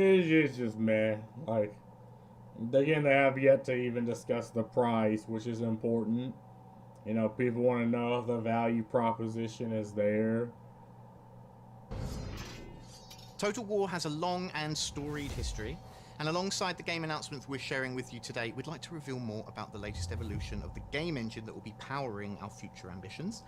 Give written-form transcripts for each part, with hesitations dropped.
It's just meh. Like, again, they have yet to even discuss the price, which is important. You know, people want to know if the value proposition is there. Total War has a long and storied history, and alongside the game announcements we're sharing with you today, we'd like to reveal more about the latest evolution of the game engine that will be powering our future ambitions.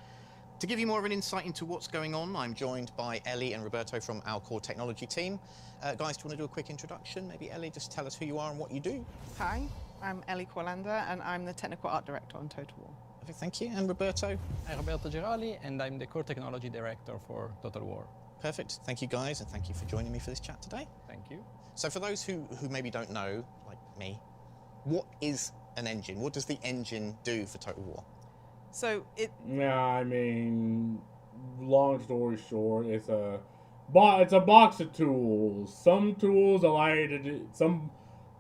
To give you more of an insight into what's going on, I'm joined by Ellie and Roberto from our core technology team. Guys, do you want to do a quick introduction? Maybe Ellie, just tell us who you are and what you do. Hi, I'm Ellie Corlander, and I'm the Technical Art Director on Total War. Okay, thank you. And Roberto? I'm Roberto Girali, and I'm the Core Technology Director for Total War. Perfect. Thank you, guys, and thank you for joining me for this chat today. Thank you. So for those who maybe don't know, like me, what is an engine? What does the engine do for Total War? So Yeah, I mean, long story short, it's a box of tools. Some tools allow you to do some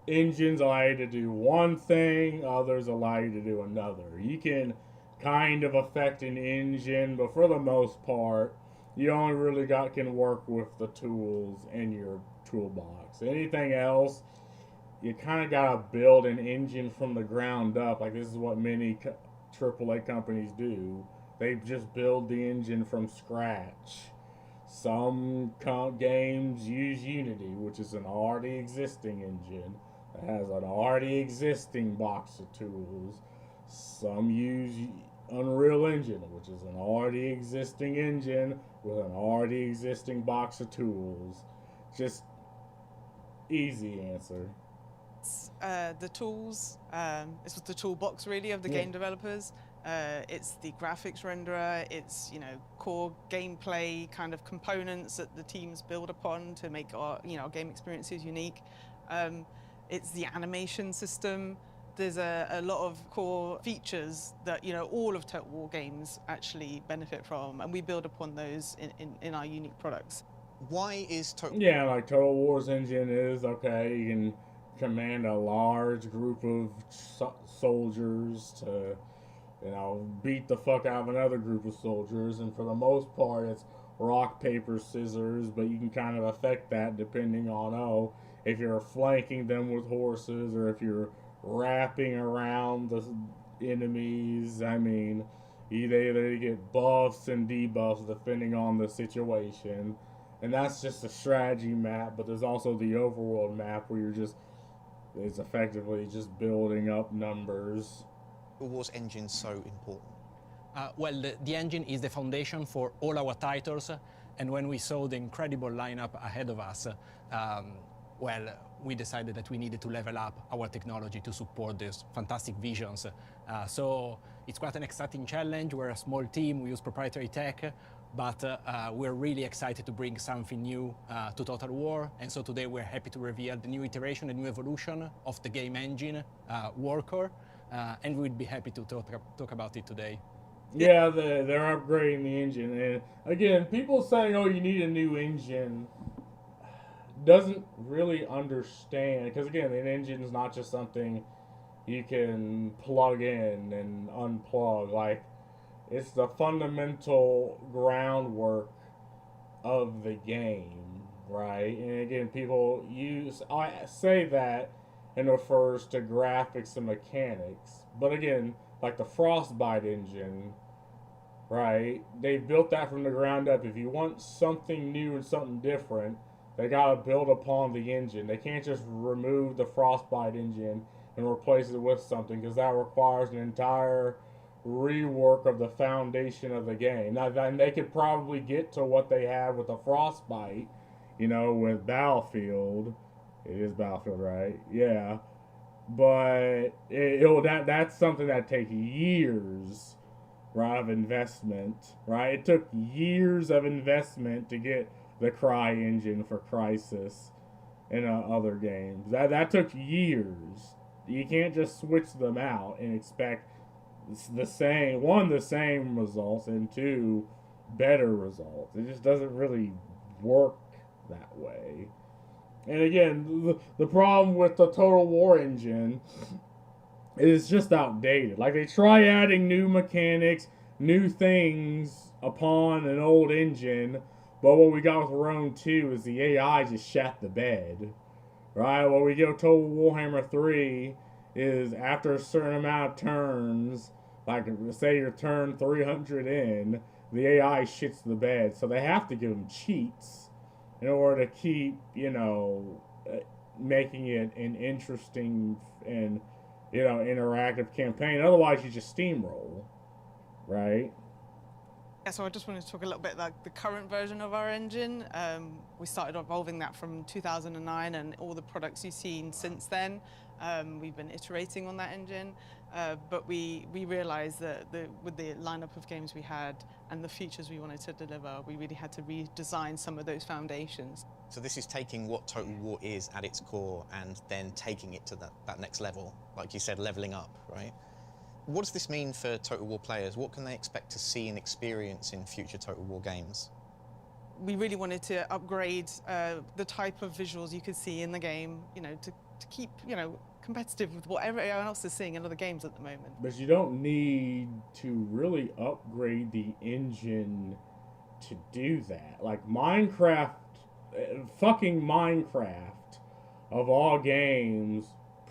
engines allow you to do one thing, others allow you to do another. You can kind of affect an engine, but for the most part, you only really can work with the tools in your toolbox. Anything else, you kind of gotta build an engine from the ground up. Like, this is what many AAA companies do. They just build the engine from scratch. Some games use Unity, which is an already existing engine that has an already existing box of tools. Some use Unreal Engine, which is an already existing engine with an already existing box of tools. Just easy answer. the tools, it's the toolbox really of the game developers. It's the graphics renderer, it's core gameplay kind of components that the teams build upon to make our game experiences unique. It's the animation system. There's a lot of core features that all of Total War games actually benefit from, and we build upon those in our unique products. Why is Total? Yeah, like Total War's engine is okay. You can command a large group of soldiers to, beat the fuck out of another group of soldiers, and for the most part, it's rock paper scissors. But you can kind of affect that depending on if you're flanking them with horses or if you're wrapping around the enemies. I mean, they get buffs and debuffs depending on the situation. And that's just a strategy map, but there's also the overworld map where it's effectively just building up numbers. War's engine so important? Well, the engine is the foundation for all our titles, and when we saw the incredible lineup ahead of us, we decided that we needed to level up our technology to support these fantastic visions. So it's quite an exciting challenge. We're a small team, we use proprietary tech, but we're really excited to bring something new to Total War. And so today we're happy to reveal the new iteration, the new evolution of the game engine, Warcore, and we'd be happy to talk about it today. Yeah, they're upgrading the engine. And again, people saying, you need a new engine, doesn't really understand, because again, an engine is not just something you can plug in and unplug. Like, it's the fundamental groundwork of the game, right? And again, I say that and refers to graphics and mechanics, but again, like the Frostbite engine, right? They built that from the ground up. If you want something new and something different, they gotta build upon the engine. They can't just remove the Frostbite engine and replace it with something, because that requires an entire rework of the foundation of the game. Now, then they could probably get to what they have with the Frostbite, with Battlefield. It is Battlefield, right? Yeah, but that's something that takes years, right, of investment, right? It took years of investment to get the Cry engine for Crysis and other games. That took years. You can't just switch them out and expect the same results, and two, better results. It just doesn't really work that way. And again, the problem with the Total War engine is just outdated. Like, they try adding new mechanics, new things upon an old engine, but what we got with Rome 2 is the AI just shat the bed. right? What we get Total Warhammer 3 is after a certain amount of turns, like say you're turn 300 in, the AI shits the bed. So they have to give them cheats in order to keep, making it an interesting and, interactive campaign. Otherwise, you just steamroll, right? Yeah, so I just wanted to talk a little bit like the current version of our engine. We started evolving that from 2009, and all the products you've seen since then, we've been iterating on that engine. But we realized that with the lineup of games we had and the features we wanted to deliver, we really had to redesign some of those foundations. So this is taking what Total War is at its core and then taking it to that next level, like you said, leveling up, right? What does this mean for Total War players? What can they expect to see and experience in future Total War games? We really wanted to upgrade the type of visuals you could see in the game, to keep, competitive with what everyone else is seeing in other games at the moment. But you don't need to really upgrade the engine to do that. Like Minecraft, fucking Minecraft, of all games,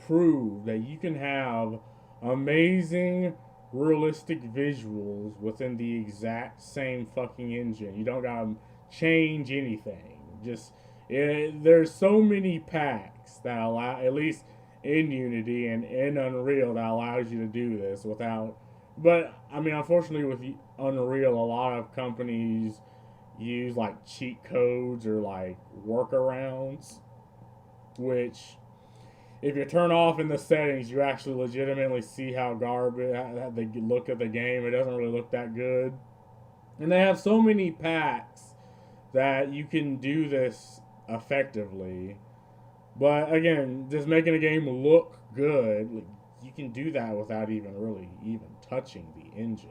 proved that you can have amazing realistic visuals within the exact same fucking engine. You don't gotta change anything. There's so many packs that allow, at least in Unity and in Unreal, that allows you to do this without. But I mean, unfortunately, with Unreal, a lot of companies use like cheat codes or like workarounds, which, if you turn off in the settings, you actually legitimately see how garbage they look at the game. It doesn't really look that good. And they have so many packs that you can do this effectively. But again, just making a game look good, you can do that without even touching the engine.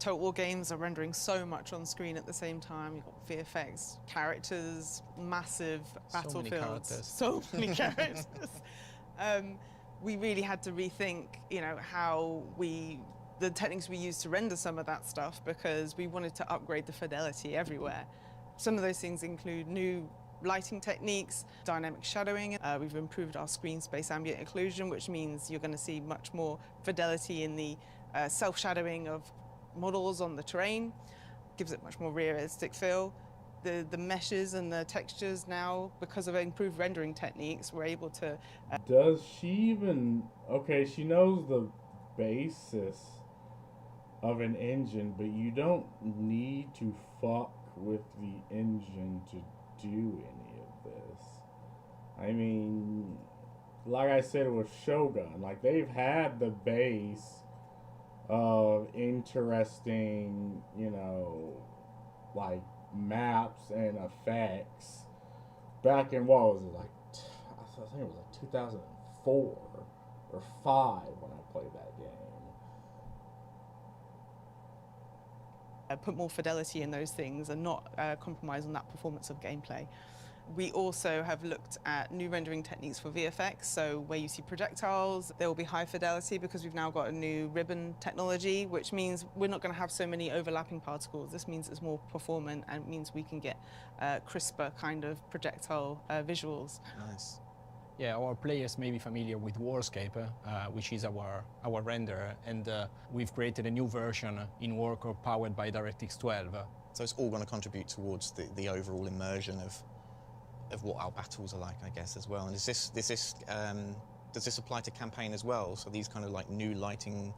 Total War games are rendering so much on screen at the same time. You've got VFX, characters, massive battlefields. So many characters. We really had to rethink, how the techniques we use to render some of that stuff, because we wanted to upgrade the fidelity everywhere. Some of those things include new lighting techniques, dynamic shadowing. We've improved our screen space ambient occlusion, which means you're going to see much more fidelity in the self-shadowing of models on the terrain. Gives it much more realistic feel. The meshes and the textures now, because of improved rendering techniques, we're able to... Does she even... Okay, she knows the basis of an engine, but you don't need to fuck with the engine to do any of this. I mean, like I said with Shogun, like they've had the base of interesting, like maps and effects back in, what was it, like, I think it was like 2004 or 5 when I played that game. Put more fidelity in those things and not compromise on that performance of gameplay. We also have looked at new rendering techniques for VFX, so where you see projectiles, there will be high fidelity because we've now got a new ribbon technology, which means we're not going to have so many overlapping particles. This means it's more performant and it means we can get crisper kind of projectile visuals. Nice. Yeah, our players may be familiar with Warscape, which is our renderer, and we've created a new version in Worker powered by DirectX 12. So it's all going to contribute towards the overall immersion of what our battles are like, I guess, as well. And does this apply to campaign as well? So these kind of like new lighting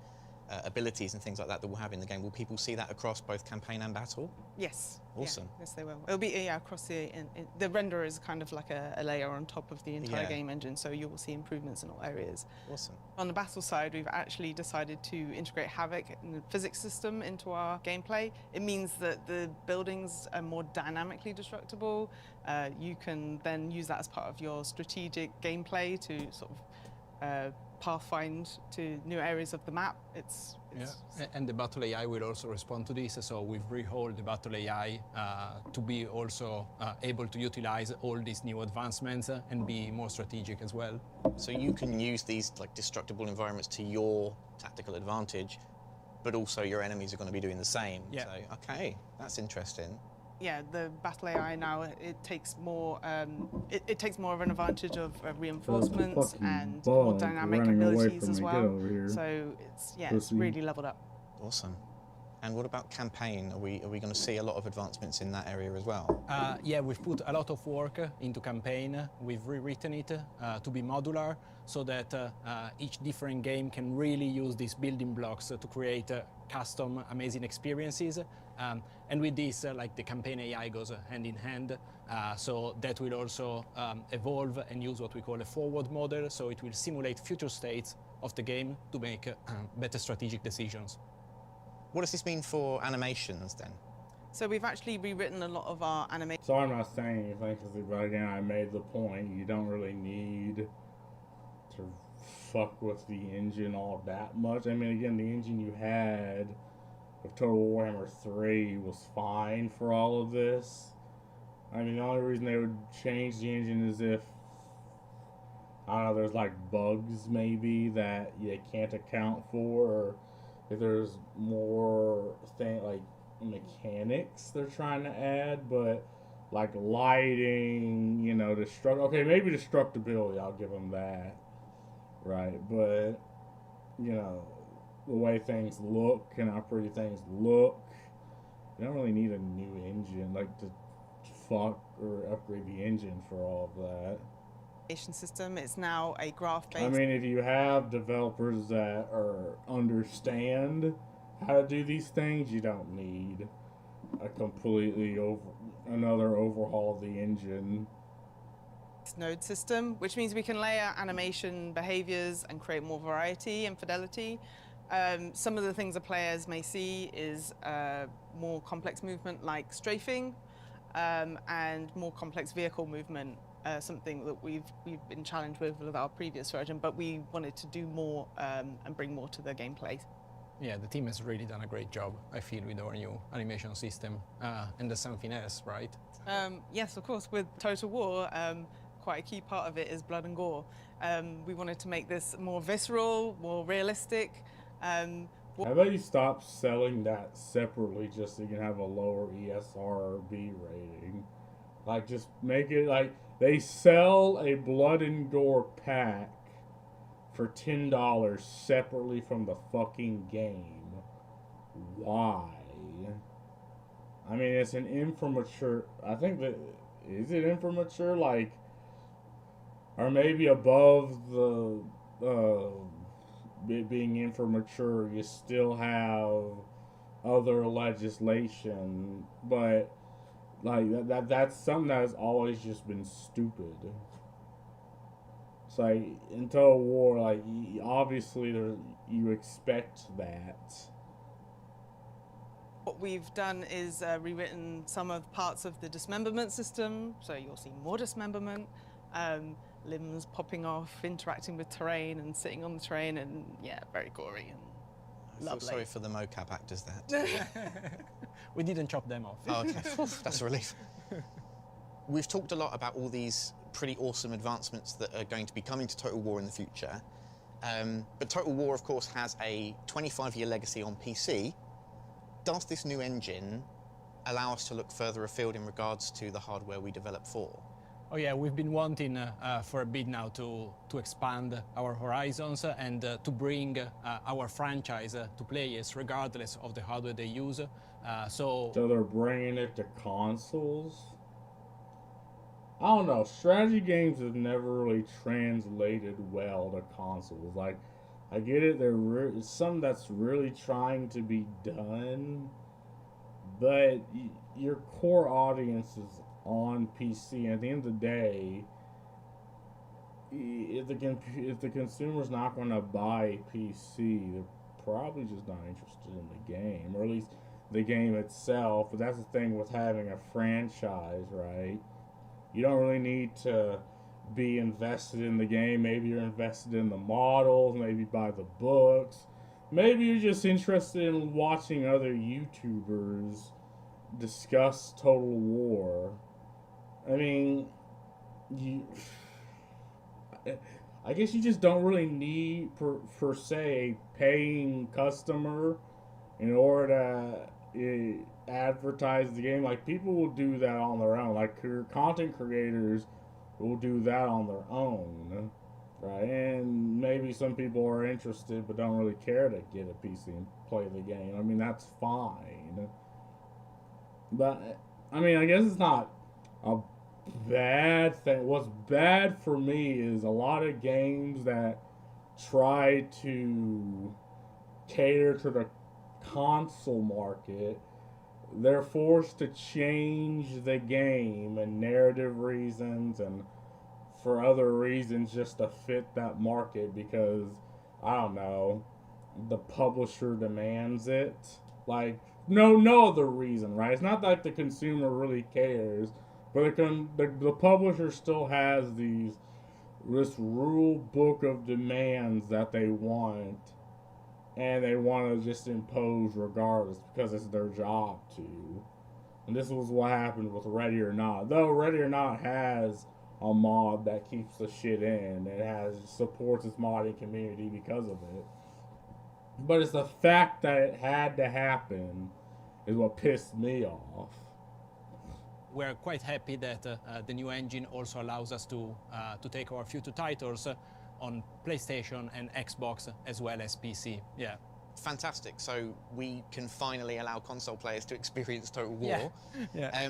abilities and things like that we'll have in the game, will people see that across both campaign and battle? Yes. Awesome. Yeah, yes, they will. It'll be across the renderer is kind of like a layer on top of the entire game engine, so you will see improvements in all areas. Awesome. On the battle side, we've actually decided to integrate Havoc and the physics system into our gameplay. It means that the buildings are more dynamically destructible. You can then use that as part of your strategic gameplay to sort of pathfind to new areas of the map. And the battle AI will also respond to this, so we've rehauled the battle AI to be also able to utilize all these new advancements and be more strategic as well. So you can use these like destructible environments to your tactical advantage, but also your enemies are going to be doing the same. Yeah. So, okay, that's interesting. yeah, the battle AI now, it takes more it takes more of an advantage of reinforcements fucking and bug more dynamic running away abilities from as me. well. Get over here. So it's Pussy. really leveled up. Awesome. And what about campaign? Are we going to see a lot of advancements in that area as well? Yeah, we've put a lot of work into campaign. We've rewritten it to be modular so that each different game can really use these building blocks to create custom, amazing experiences. And with this, like the campaign AI goes hand in hand. So that will also evolve and use what we call a forward model. So it will simulate future states of the game to make better strategic decisions. What does this mean for animations then? So we've actually rewritten a lot of our animation. So I'm not saying anything because, again, I made the point. You don't really need to fuck with the engine all that much. I mean, again, the engine you had with Total Warhammer 3 was fine for all of this. I mean, the only reason they would change the engine is if, I don't know, there's like bugs maybe that you can't account for, or if there's more like mechanics they're trying to add, but like lighting, you know, okay, maybe destructibility, I'll give them that, right? But, you know, the way things look and how pretty things look, you don't really need a new engine, like to fuck or upgrade the engine for all of that. System. It's now a graph-based. I mean, if you have developers that understand how to do these things, you don't need a completely another overhaul of the engine. Node system, which means we can layer animation behaviors and create more variety and fidelity. Some of the things the players may see is more complex movement like strafing and more complex vehicle movement. Something that we've been challenged with our previous version, but we wanted to do more and bring more to the gameplay. Yeah, the team has really done a great job, I feel, with our new animation system. And there's something else, right? Yes, of course. With Total War, quite a key part of it is blood and gore. We wanted to make this more visceral, more realistic. How about you stop selling that separately just so you can have a lower ESRB rating? Like, just make it like they sell a blood and gore pack for $10 separately from the fucking game. Why? I mean, it's an immature. I think that is it immature, like, or maybe above the it being immature, you still have other legislation, but. Like, that's something that has always just been stupid. It's like, in Total War, like, obviously you expect that. What we've done is rewritten some of parts of the dismemberment system, so you'll see more dismemberment, limbs popping off, interacting with terrain and sitting on the terrain, and yeah, very gory and I lovely. feel sorry for the mocap actors there. We didn't chop them off. Oh, okay. That's a relief. We've talked a lot about all these pretty awesome advancements that are going to be coming to Total War in the future. But Total War, of course, has a 25-year legacy on PC. Does this new engine allow us to look further afield in regards to the hardware we develop for? Oh yeah, we've been wanting for a bit now to expand our horizons and to bring our franchise to players regardless of the hardware they use. So they're bringing it to consoles? I don't know. Strategy games have never really translated well to consoles. Like, I get it. It's something that's really trying to be done, but your core audience is on PC. At the end of the day, if the consumer's not going to buy PC, they're probably just not interested in the game, or at least the game itself. But that's the thing with having a franchise, right? You don't really need to be invested in the game. Maybe you're invested in the models, maybe buy the books. Maybe you're just interested in watching other YouTubers discuss Total War. I mean, I guess you just don't really need, per se, a paying customer in order to advertise the game. Like, people will do that on their own. Like, content creators will do that on their own, right? And maybe some people are interested but don't really care to get a PC and play the game. I mean, that's fine. But, I mean, I guess it's not a bad thing. What's bad for me is a lot of games that try to cater to the console market, they're forced to change the game and narrative reasons and for other reasons just to fit that market because, I don't know, the publisher demands it. Like, no other reason, right? It's not like the consumer really cares, but the publisher still has this rule book of demands that they want, and they want to just impose regardless because it's their job to. And this was what happened with Ready or Not. Though Ready or Not has a mod that keeps the shit in, it supports its modding community because of it. But it's the fact that it had to happen is what pissed me off. We're quite happy that the new engine also allows us to take our future titles on PlayStation and Xbox as well as PC. Yeah. Fantastic. So we can finally allow console players to experience Total War. Yeah.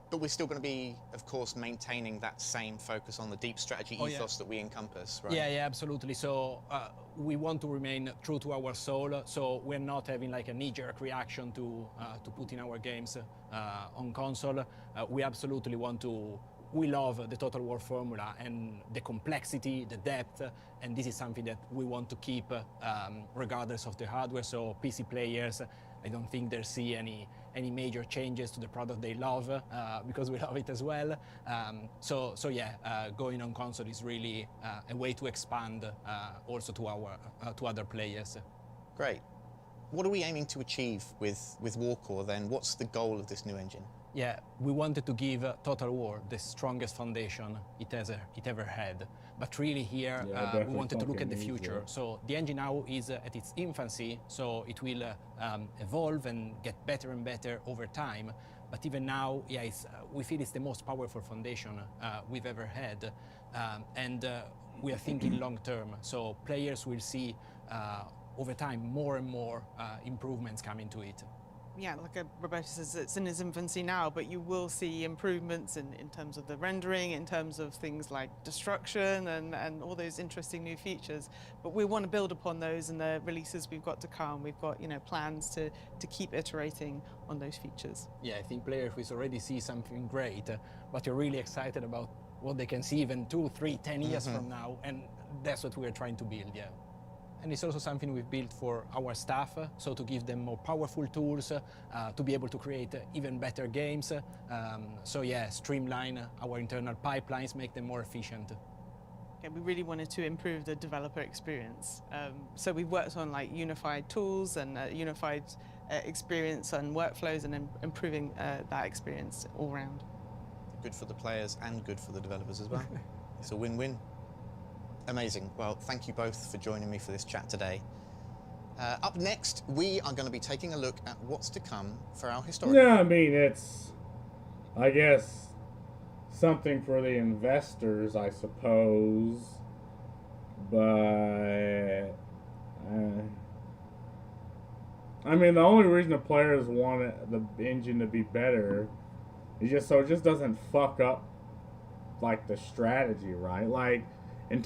But we're still going to be, of course, maintaining that same focus on the deep strategy ethos that we encompass, right? Yeah, absolutely. So we want to remain true to our soul. So we're not having like a knee-jerk reaction to put in our games on console. We absolutely we love the Total War formula and the complexity, the depth, and this is something that we want to keep regardless of the hardware. So PC players, I don't think they'll see any major changes to the product they love because we love it as well. So going on console is really a way to expand also to other players. Great. What are we aiming to achieve with Warcore then? What's the goal of this new engine? Yeah, we wanted to give Total War the strongest foundation it ever had. But really here, we wanted to look at the future. So the engine now is at its infancy, so it will evolve and get better and better over time. But even now, we feel it's the most powerful foundation we've ever had. And we are thinking long term. So players will see over time more and more improvements coming to it. Yeah, like Roberto says, it's in its infancy now, but you will see improvements in terms of the rendering, in terms of things like destruction and all those interesting new features. But we want to build upon those in the releases we've got to come. We've got plans to keep iterating on those features. Yeah, I think players will already see something great, but you're really excited about what they can see even 2, 3, 10 years from now, and that's what we're trying to build, yeah. And it's also something we've built for our staff, so to give them more powerful tools, to be able to create even better games. Streamline our internal pipelines, make them more efficient. Yeah, we really wanted to improve the developer experience. So we've worked on like unified tools and unified experience and workflows and improving that experience all around. Good for the players and good for the developers as well. It's a win-win. Amazing. Well, thank you both for joining me for this chat today. Up next, we are going to be taking a look at what's to come for our historical. Yeah, I mean, it's, I guess, something for the investors, I suppose. But, I mean, the only reason the players want the engine to be better is just so it just doesn't fuck up, like, the strategy, right? Like, in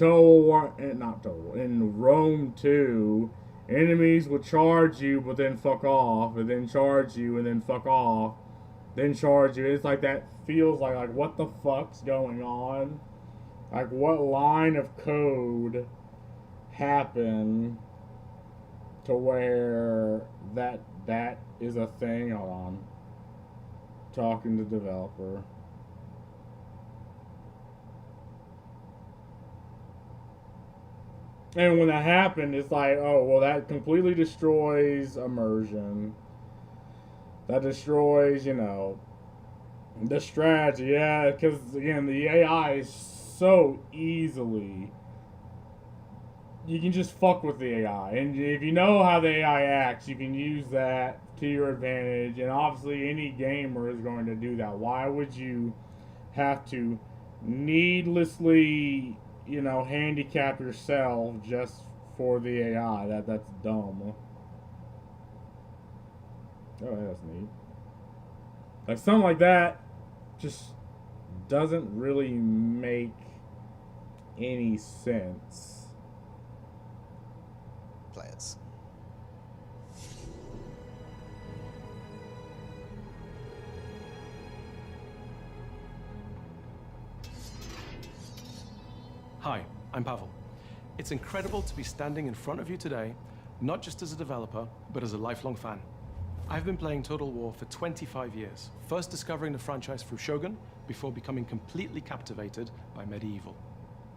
Rome 2, enemies would charge you, but then fuck off, and then charge you, and then fuck off, then charge you. It's like that feels like what the fuck's going on? Like, what line of code happened to where that is a thing? Hold on. Talking to developer. And when that happened, it's like, oh, well, that completely destroys immersion. That destroys, the strategy. Yeah, because, again, the AI is so easily... You can just fuck with the AI. And if you know how the AI acts, you can use that to your advantage, and obviously any gamer is going to do that. Why would you have to needlessly, you know, handicap yourself just for the AI? That's dumb. Oh, that's neat. Like, something like that just doesn't really make any sense. Players. Hi, I'm Pavel. It's incredible to be standing in front of you today, not just as a developer, but as a lifelong fan. I've been playing Total War for 25 years, first discovering the franchise through Shogun, before becoming completely captivated by Medieval.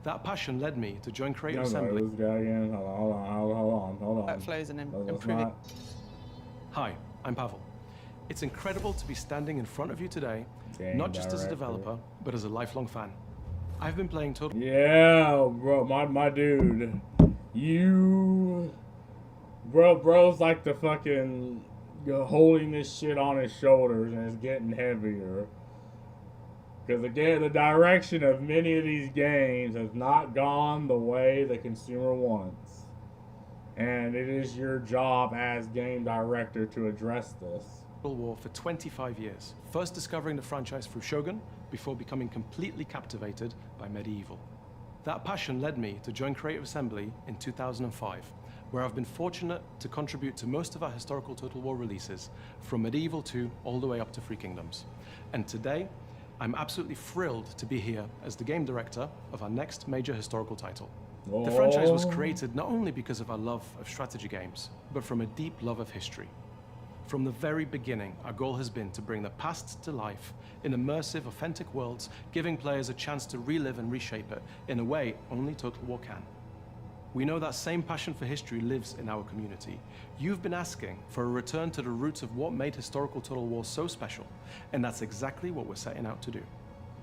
That passion led me to join Creative Assembly. This guy again. Hold on. Workflows and That's improving. not- Hi, I'm Pavel. It's incredible to be standing in front of you today, Game not just as a director. developer, but as a lifelong fan. I've been playing Total Yeah, bro, my dude. Bro's like the fucking holding this shit on his shoulders, and it's getting heavier. Because again, the direction of many of these games has not gone the way the consumer wants. And it is your job as game director to address this. War for 25 years, first discovering the franchise through Shogun, before becoming completely captivated by Medieval. That passion led me to join Creative Assembly in 2005, where I've been fortunate to contribute to most of our historical Total War releases, from Medieval 2 all the way up to Three Kingdoms. And today, I'm absolutely thrilled to be here as the game director of our next major historical title. The franchise was created not only because of our love of strategy games, but from a deep love of history. From the very beginning, our goal has been to bring the past to life in immersive, authentic worlds, giving players a chance to relive and reshape it in a way only Total War can. We know that same passion for history lives in our community. You've been asking for a return to the roots of what made historical Total War so special, and that's exactly what we're setting out to do.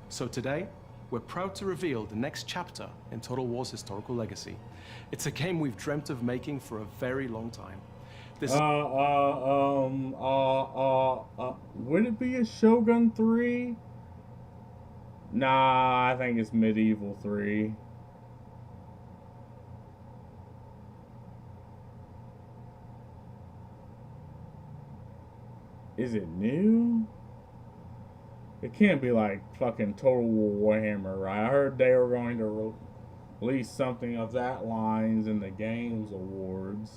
So today, we're proud to reveal the next chapter in Total War's historical legacy. It's a game we've dreamt of making for a very long time. This would it be a Shogun 3? Nah, I think it's Medieval 3. Is it new? It can't be like fucking Total War Warhammer, right? I heard they were going to release something of that lines in the Games Awards.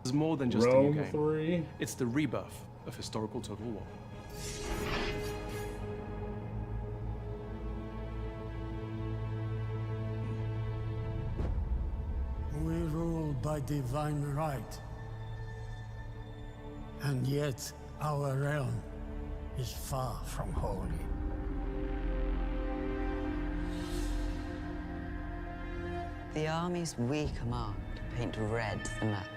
is more than just a new Rome game. 3? It's the rebirth of historical Total War. We rule by divine right. And yet our realm is far from holy. The armies we command paint red the map.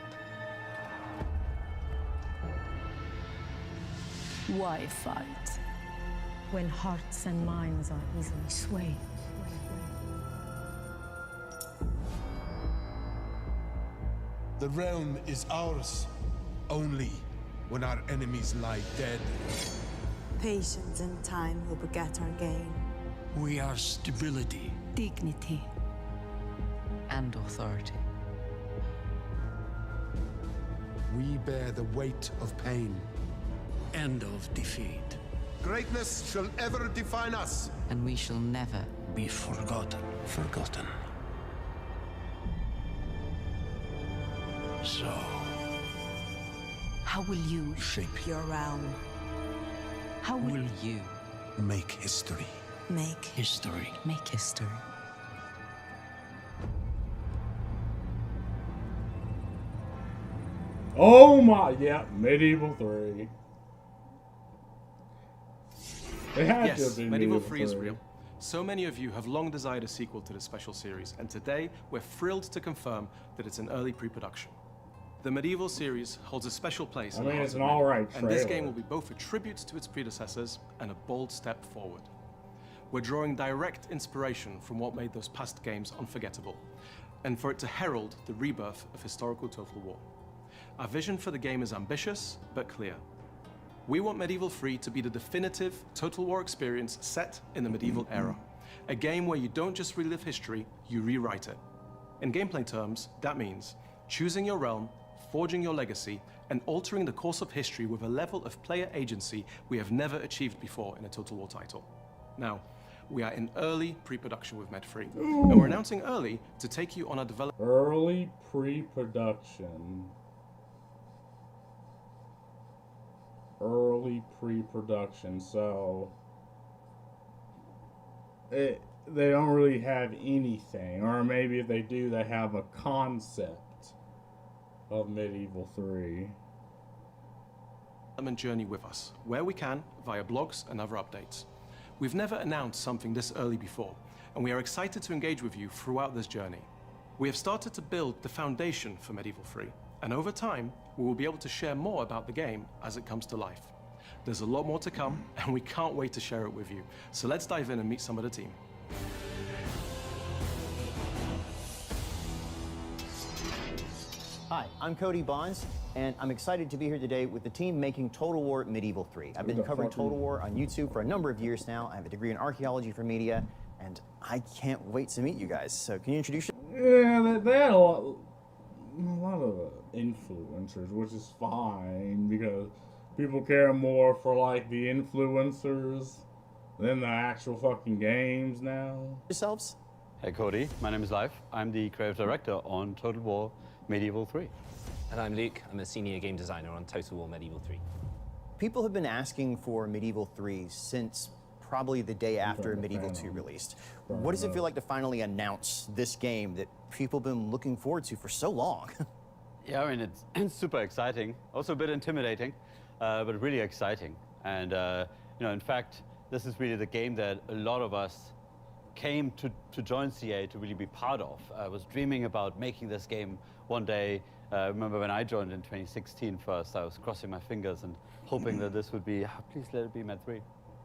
Why fight when hearts and minds are easily swayed? The realm is ours, only when our enemies lie dead. Patience and time will beget our gain. We are stability. Dignity. And authority. We bear the weight of pain. End of defeat. Greatness shall ever define us. And we shall never Be forgotten. Forgotten. So, How will you? Shape Your realm. How will will you make history. Make history. make history? Oh my, yeah, Medieval 3. It had to have Yes, been Medieval 3 is real. So many of you have long desired a sequel to this special series, and today we're thrilled to confirm that it's in early pre-production. The Medieval series holds a special place I in the mean, hearts it's of an many, alright and this trailer. game will be both a tribute to its predecessors and a bold step forward. We're drawing direct inspiration from what made those past games unforgettable, and for it to herald the rebirth of historical Total War. Our vision for the game is ambitious, but clear. We want Medieval 3 to be the definitive Total War experience set in the medieval era. A game where you don't just relive history, you rewrite it. In gameplay terms, that means choosing your realm, forging your legacy, and altering the course of history with a level of player agency we have never achieved before in a Total War title. Now, we are in early pre-production with Med 3, and we're announcing early to take you on a development. Early pre-production. Early pre-production, so they don't really have anything, or maybe if they do, they have a concept of Medieval 3. Development journey with us, where we can, via blogs and other updates. We've never announced something this early before, and we are excited to engage with you throughout this journey. We have started to build the foundation for Medieval 3, and over time, we will be able to share more about the game as it comes to life. There's a lot more to come, and we can't wait to share it with you. So let's dive in and meet some of the team. Hi, I'm Cody Bonds, and I'm excited to be here today with the team making Total War Medieval 3. I've been covering Total War on YouTube for a number of years now. I have a degree in archaeology from media, and I can't wait to meet you guys. So can you introduce yourself? Yeah, they had a lot of influencers, which is fine, because people care more for, like, the influencers than the actual fucking games now. Yourselves? Hey Cody, my name is Leif. I'm the creative director on Total War Medieval 3. And I'm Luke. I'm a senior game designer on Total War Medieval 3. People have been asking for Medieval 3 since probably the day after Medieval 2 released. What does it feel like to finally announce this game that people have been looking forward to for so long? Yeah, I mean, it's super exciting, also a bit intimidating, but really exciting. And, you know, in fact, this is really the game that a lot of us came to join CA to really be part of. I was dreaming about making this game one day. I remember when I joined in 2016 first, I was crossing my fingers and hoping that this would be, please let it be Med 3.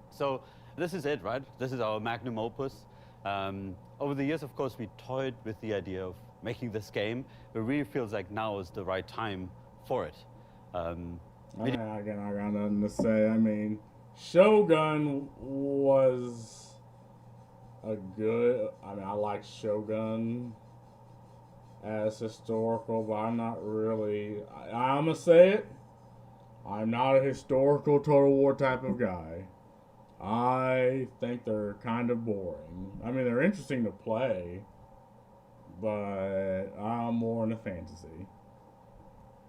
So this is it, right? This is our magnum opus. Over the years, of course, we toyed with the idea of making this game. It really feels like now is the right time for it. I got nothing to say. I mean, Shogun was a good, I mean, I like Shogun as historical, but I'm not really, I'm gonna say it, I'm not a historical Total War type of guy. I think they're kind of boring. I mean, they're interesting to play, but I'm more into fantasy.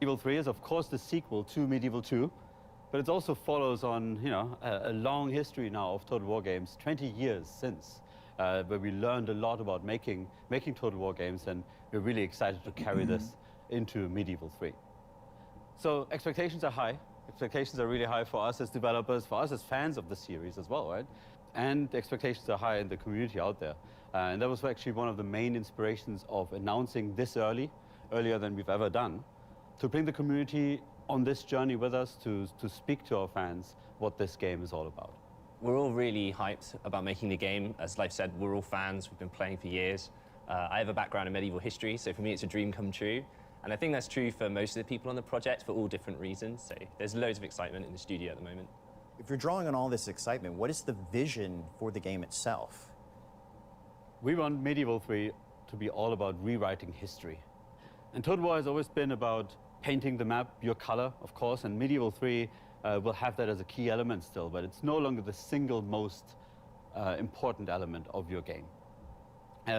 Medieval 3 is, of course, the sequel to Medieval 2, but it also follows on, you know, a long history now of Total War games, 20 years since, where we learned a lot about making Total War games, and we're really excited to carry this into Medieval 3. So expectations are high. Expectations are really high for us as developers, for us as fans of the series as well, right? And expectations are high in the community out there. And that was actually one of the main inspirations of announcing this earlier than we've ever done, to bring the community on this journey with us, to speak to our fans what this game is all about. We're all really hyped about making the game. As Leif said, we're all fans. We've been playing for years. I have a background in medieval history, so for me it's a dream come true. And I think that's true for most of the people on the project for all different reasons. So there's loads of excitement in the studio at the moment. If you're drawing on all this excitement, what is the vision for the game itself? We want Medieval 3 to be all about rewriting history. And Total War has always been about painting the map, your color, of course, and Medieval 3 will have that as a key element still, but it's no longer the single most important element of your game.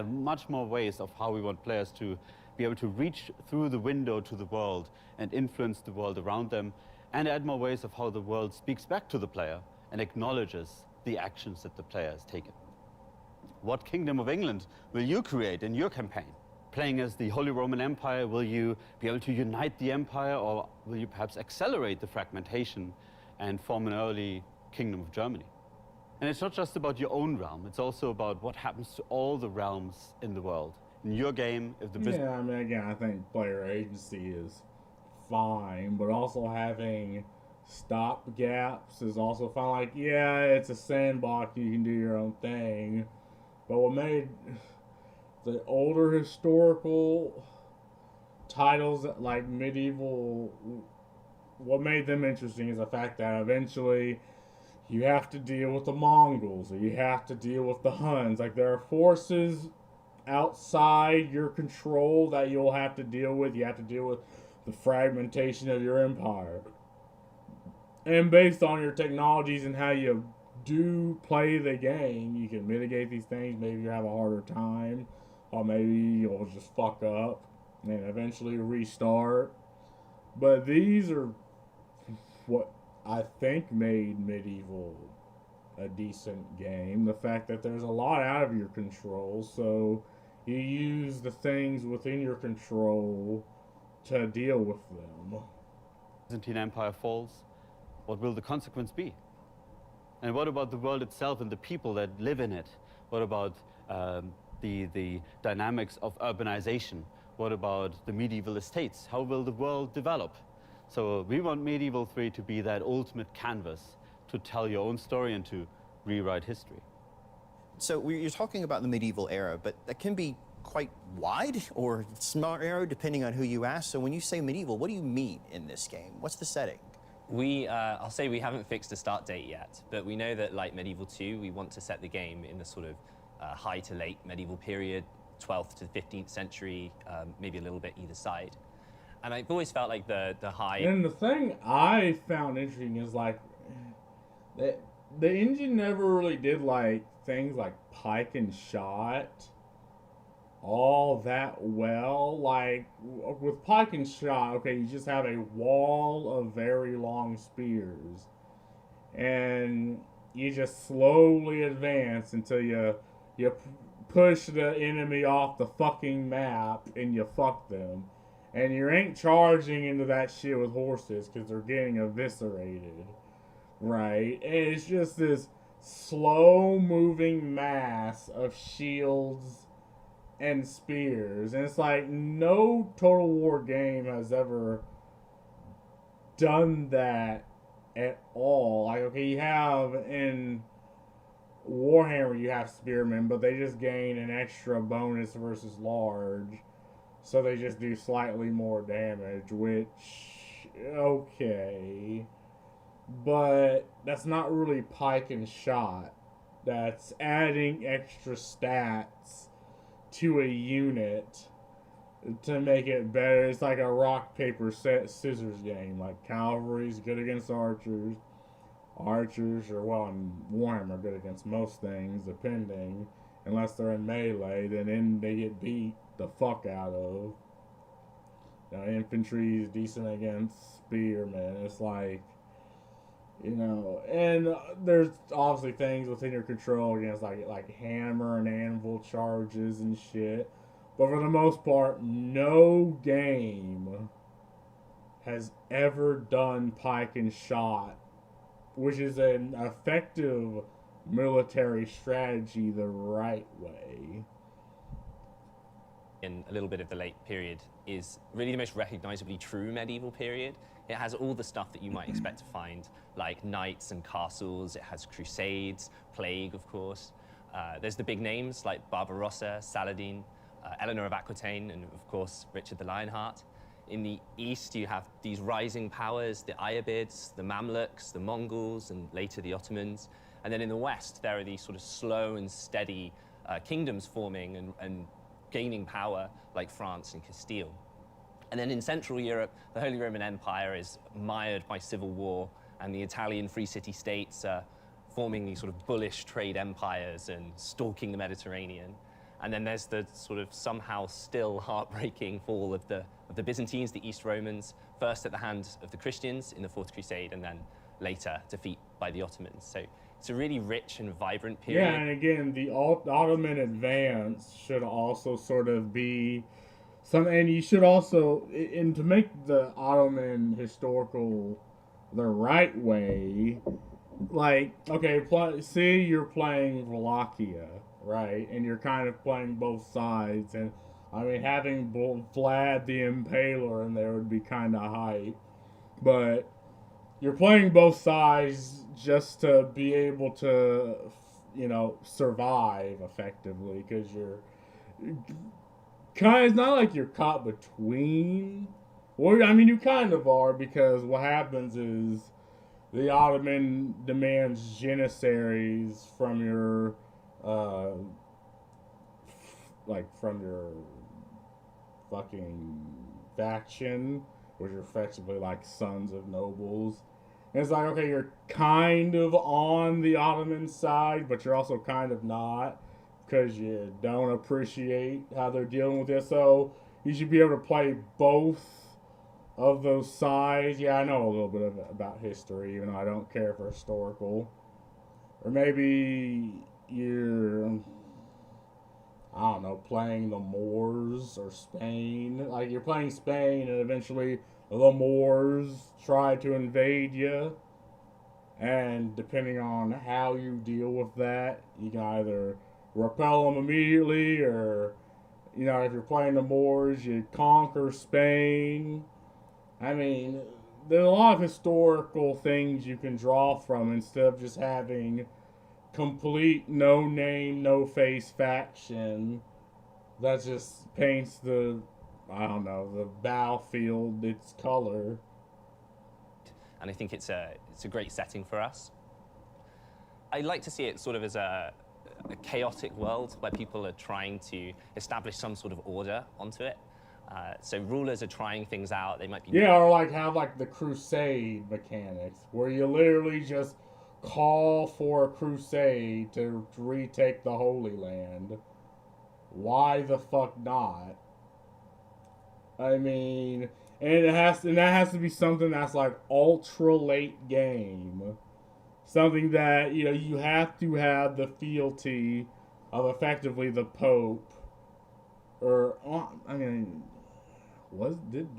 Much more ways of how we want players to be able to reach through the window to the world and influence the world around them, and add more ways of how the world speaks back to the player and acknowledges the actions that the player has taken. What Kingdom of England will you create in your campaign? Playing as the Holy Roman Empire, will you be able to unite the empire, or will you perhaps accelerate the fragmentation and form an early Kingdom of Germany? And it's not just about your own realm, it's also about what happens to all the realms in the world. In your game, if the business... Yeah, I mean, again, I think player agency is fine, but also having stop gaps is also fine. Like, yeah, it's a sandbox, you can do your own thing, but what made the older historical titles like Medieval what made them interesting is the fact that eventually you have to deal with the Mongols, or you have to deal with the Huns. Like, there are forces outside your control that you'll have to deal with. You have to deal with the fragmentation of your empire. And based on your technologies and how you do play the game, you can mitigate these things. Maybe you have a harder time, or maybe you'll just fuck up and eventually restart. But these are what I think made Medieval a decent game. The fact that there's a lot out of your control, so you use the things within your control to deal with them. Byzantine Empire falls, what will the consequence be? And what about the world itself and the people that live in it? What about the dynamics of urbanization? What about the medieval estates? How will the world develop? So we want Medieval 3 to be that ultimate canvas to tell your own story and to rewrite history. So you're talking about the medieval era, but that can be quite wide or small era depending on who you ask. So when you say medieval, what do you mean in this game? What's the setting? I'll say we haven't fixed a start date yet, but we know that like Medieval 2, we want to set the game in the sort of high to late medieval period, 12th to 15th century, maybe a little bit either side. And I've always felt like the high... And the thing I found interesting is like, the engine never really did like things like pike and shot all that well. Like with pike and shot, okay, you just have a wall of very long spears, and you just slowly advance until you push the enemy off the fucking map and you fuck them. And you ain't charging into that shit with horses because they're getting eviscerated, right? And it's just this slow-moving mass of shields and spears. And it's like no Total War game has ever done that at all. Like, okay, you have in Warhammer, you have spearmen, but they just gain an extra bonus versus large. So they just do slightly more damage, which, okay. But that's not really pike and shot. That's adding extra stats to a unit to make it better. It's like a rock, paper, scissors game. Like cavalry's good against archers. Archers are, well, in Warhammer, good against most things, depending. Unless they're in melee, then they get beat the fuck out of. Infantry is decent against spearmen. It's like, and there's obviously things within your control against like hammer and anvil charges and shit. But for the most part, no game has ever done pike and shot, which is an effective military strategy, the right way. In a little bit of the late period is really the most recognizably true medieval period. It has all the stuff that you might expect to find, like knights and castles. It has crusades, plague, of course. There's the big names like Barbarossa, Saladin, Eleanor of Aquitaine, and of course Richard the Lionheart. In the east, you have these rising powers, the Ayyubids, the Mamluks, the Mongols, and later the Ottomans. And then in the west, there are these sort of slow and steady kingdoms forming and gaining power, like France and Castile. And then in Central Europe, the Holy Roman Empire is mired by civil war, and the Italian free city-states are forming these sort of bullish trade empires and stalking the Mediterranean. And then there's the sort of somehow still heartbreaking fall of the Byzantines, the East Romans, first at the hands of the Christians in the Fourth Crusade, and then later defeat by the Ottomans. So it's a really rich and vibrant period. Yeah, and again, the Ottoman advance should also sort of be and you should also, and to make the Ottoman historical the right way, like, okay, say you're playing Wallachia, right, and you're kind of playing both sides, and I mean, having Vlad the Impaler in there would be kind of hype, but you're playing both sides just to be able to, survive effectively, because you're kind of, it's not like you're caught between Well, I mean, you kind of are, because what happens is the Ottoman demands janissaries from your, from your fucking faction, which are effectively like sons of nobles. And it's like, okay, you're kind of on the Ottoman side, but you're also kind of not, because you don't appreciate how they're dealing with it. So you should be able to play both of those sides. Yeah, I know a little bit about history, even though I don't care for historical. Or maybe you're, I don't know, playing the Moors or Spain. Like, you're playing Spain, and eventually the Moors try to invade you. And depending on how you deal with that, you can either repel them immediately, or, you know, if you're playing the Moors, you conquer Spain. I mean, there's a lot of historical things you can draw from instead of just having complete no name, no face faction that just paints the, I don't know, the battlefield its color. And I think it's a great setting for us. I like to see it sort of as a chaotic world where people are trying to establish some sort of order onto it. So rulers are trying things out. They might be... Yeah, or like have like the crusade mechanics, where you literally just call for a crusade to retake the Holy Land. Why the fuck not? I mean, and that has to be something that's like ultra late game. Something that, you know, you have to have the fealty of effectively the Pope. Or, I mean,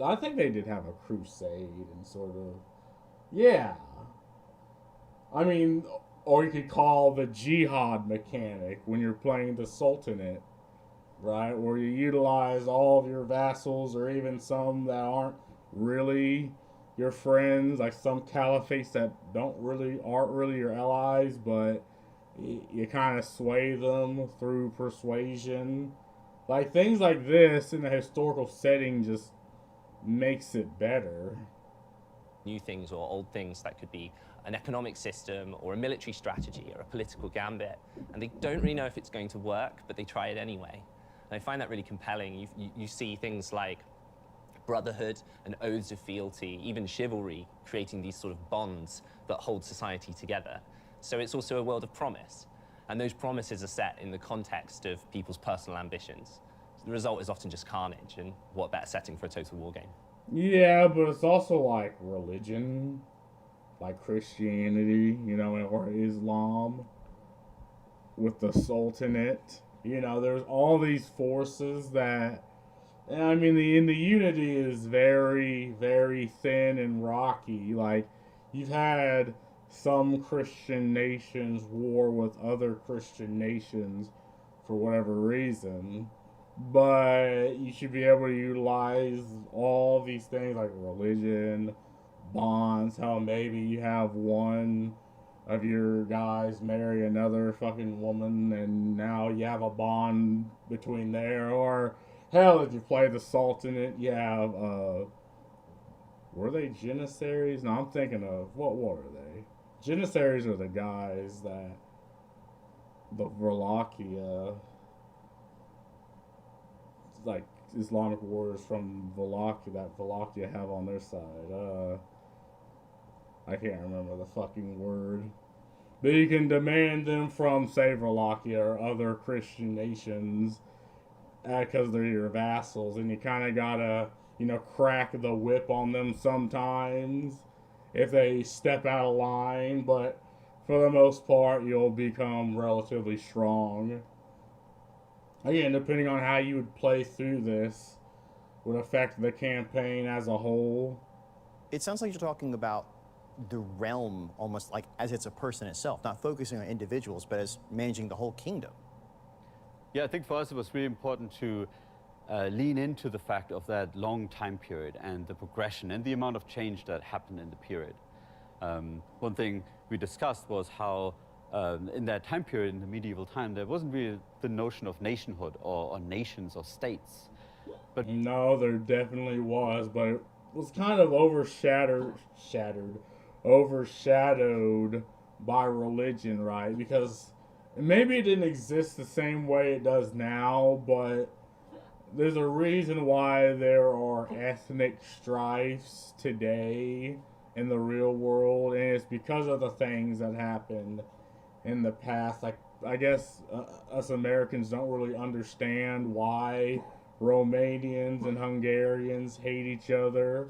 I think they did have a crusade and sort of, yeah. I mean, or you could call the jihad mechanic when you're playing the Sultanate, right? Where you utilize all of your vassals, or even some that aren't really your friends, like some caliphates that aren't really your allies, but you kind of sway them through persuasion. Like, things like this in a historical setting just makes it better. New things or old things that could be an economic system or a military strategy or a political gambit, and they don't really know if it's going to work, but they try it anyway. And I find that really compelling. You see things like brotherhood and oaths of fealty, even chivalry, creating these sort of bonds that hold society together. So it's also a world of promise. And those promises are set in the context of people's personal ambitions. So the result is often just carnage, and what better setting for a total war game? Yeah, but it's also like religion, like Christianity, you know, or Islam with the Sultanate. You know, there's all these forces that, I mean, the unity is very, very thin and rocky. Like, you've had some Christian nations war with other Christian nations for whatever reason, but you should be able to utilize all these things like religion, bonds, how maybe you have one of your guys marry another fucking woman and now you have a bond between there, or hell, if you play the Sultanate, you have, were they Janissaries? No, I'm thinking of, what were they? Janissaries are the guys that the Wallachia, like Islamic warriors from Wallachia have on their side. I can't remember the fucking word. But you can demand them from, say, Wallachia or other Christian nations because they're your vassals, and you kind of gotta, you know, crack the whip on them sometimes if they step out of line, but for the most part, you'll become relatively strong. Again, depending on how you would play through this, would affect the campaign as a whole. It sounds like you're talking about the realm almost like as it's a person itself, not focusing on individuals, but as managing the whole kingdom. Yeah, I think for us it was really important to lean into the fact of that long time period and the progression and the amount of change that happened in the period. One thing we discussed was how in that time period, in the medieval time, there wasn't really the notion of nationhood or nations or states. But no, there definitely was, but was kind of overshadowed by religion, right? Because maybe it didn't exist the same way it does now, but there's a reason why there are ethnic strifes today in the real world, and it's because of the things that happened in the past. Like, I guess us Americans don't really understand why Romanians and Hungarians hate each other,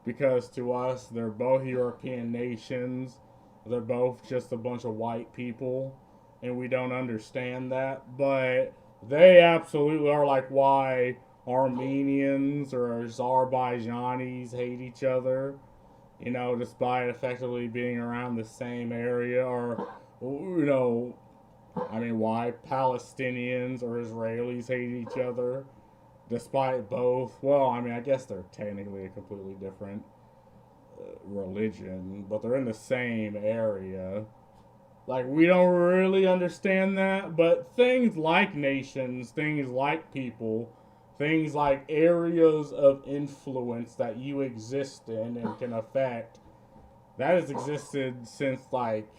because to us, they're both European nations. They're both just a bunch of white people, and we don't understand that. But they absolutely are like why Armenians or Azerbaijanis hate each other, you know, despite effectively being around the same area. Or, you know, I mean, why Palestinians or Israelis hate each other, despite both. Well, I mean, I guess they're technically a completely different religion, but they're in the same area. Like, we don't really understand that, but things like nations, things like people, things like areas of influence that you exist in and can affect, that has existed since, like,